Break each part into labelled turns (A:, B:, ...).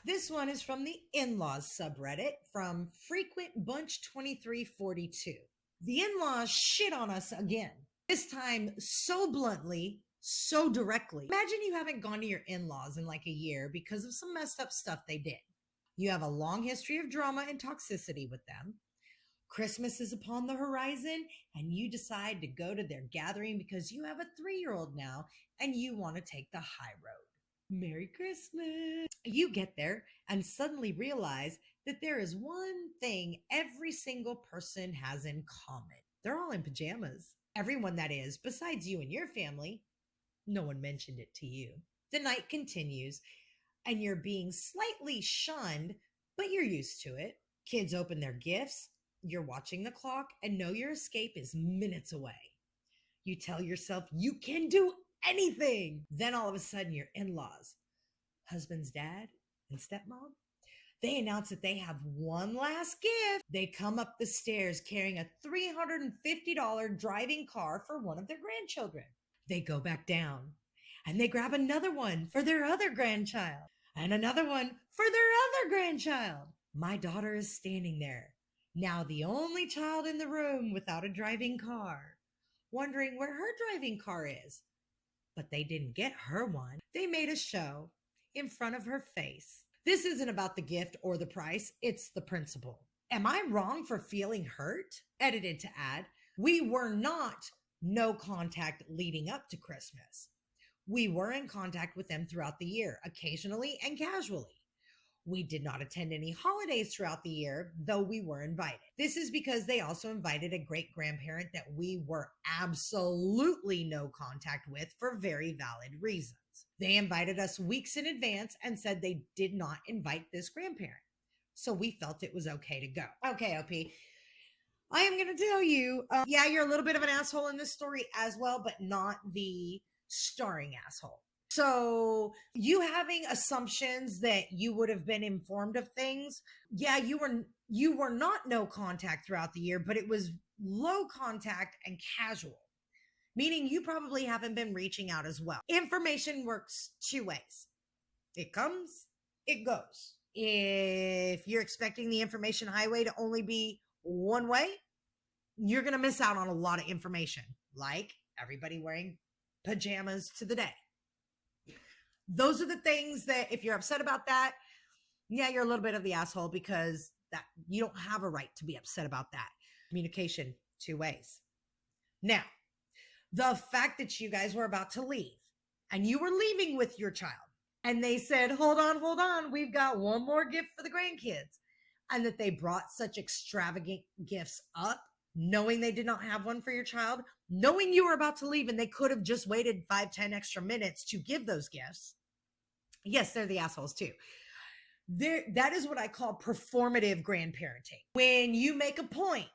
A: This one is from the in-laws subreddit from Frequent Bunch 2342. The in-laws shit on us again. This time so bluntly, so directly. Imagine you haven't gone to your in-laws in like a year because of some messed up stuff they did. You have a long history of drama and toxicity with them. Christmas is upon the horizon, and you decide to go to their gathering because you have a 3-year-old now and you want to take the high road. Merry Christmas. You get there and suddenly realize that there is one thing every single person has in common. They're all in pajamas. Everyone, that is, besides you and your family. No one mentioned it to you. The night continues, and you're being slightly shunned, but you're used to it. Kids open their gifts. You're watching the clock and know your escape is minutes away. You tell yourself you can do anything. Then all of a sudden, your in-laws, husband's dad and stepmom, they announce that they have one last gift. They come up the stairs carrying a $350 driving car for one of their grandchildren. They go back down and they grab another one for their other grandchild and another one for their other grandchild. My daughter is standing there, now the only child in the room without a driving car, wondering where her driving car is. But they didn't get her one. They made a show in front of her face. This isn't about the gift or the price, it's the principle. Am I wrong for feeling hurt? Edited to add, we were not no contact leading up to Christmas. We were in contact with them throughout the year, occasionally and casually. We did not attend any holidays throughout the year, though we were invited. This is because they also invited a great grandparent that we were absolutely no contact with for very valid reasons. They invited us weeks in advance and said they did not invite this grandparent. So we felt it was okay to go. Okay, OP. I am going to tell you, yeah, you're a little bit of an asshole in this story as well, but not the starring asshole. So you having assumptions that you would have been informed of things. Yeah, you were not no contact throughout the year, but it was low contact and casual, meaning you probably haven't been reaching out as well. Information works 2 ways. It comes, it goes. If you're expecting the information highway to only be one way, you're going to miss out on a lot of information, like everybody wearing pajamas to the day. Those are the things that if you're upset about that, yeah, you're a little bit of the asshole because that you don't have a right to be upset about that. Communication 2 ways. Now, the fact that you guys were about to leave and you were leaving with your child and they said, hold on, we've got one more gift for the grandkids, and that they brought such extravagant gifts up, knowing they did not have one for your child, knowing you were about to leave and they could have just waited 5-10 extra minutes to give those gifts. Yes, they're the assholes too. That is what I call performative grandparenting. When you make a point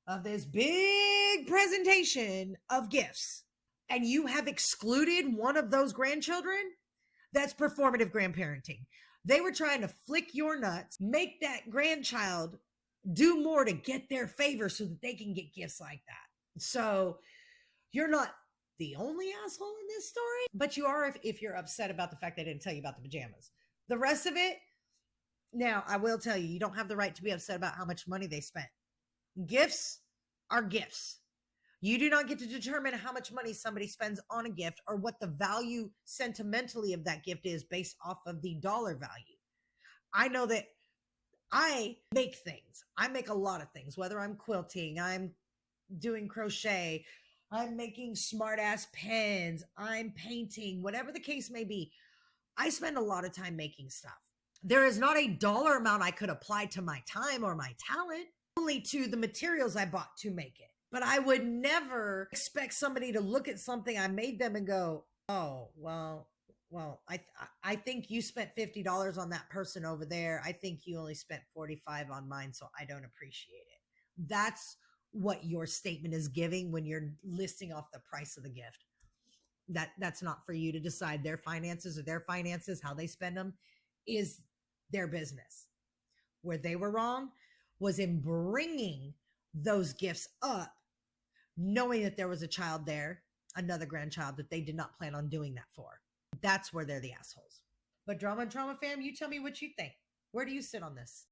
A: of this big presentation of gifts and you have excluded one of those grandchildren, that's performative grandparenting. They were trying to flick your nuts, make that grandchild do more to get their favor so that they can get gifts like that. So you're not the only asshole in this story, but you are if you're upset about the fact they didn't tell you about the pajamas. The rest of it, now I will tell you, you don't have the right to be upset about how much money they spent. Gifts are gifts. You do not get to determine how much money somebody spends on a gift or what the value sentimentally of that gift is based off of the dollar value. I know that I make things. I make a lot of things, whether I'm quilting, I'm doing crochet, I'm making smart ass pens, I'm painting, whatever the case may be. I spend a lot of time making stuff. There is not a dollar amount I could apply to my time or my talent, only to the materials I bought to make it. But I would never expect somebody to look at something I made them and go, oh, well, I think you spent $50 on that person over there. I think you only spent $45 on mine, so I don't appreciate it. That's what your statement is giving when you're listing off the price of the gift. That's not for you to decide. Their finances, how they spend them is their business. Where they were wrong was in bringing those gifts up, knowing that there was a child there, another grandchild that they did not plan on doing that for. That's where they're the assholes. But Drama and Trauma fam, you tell me what you think. Where do you sit on this?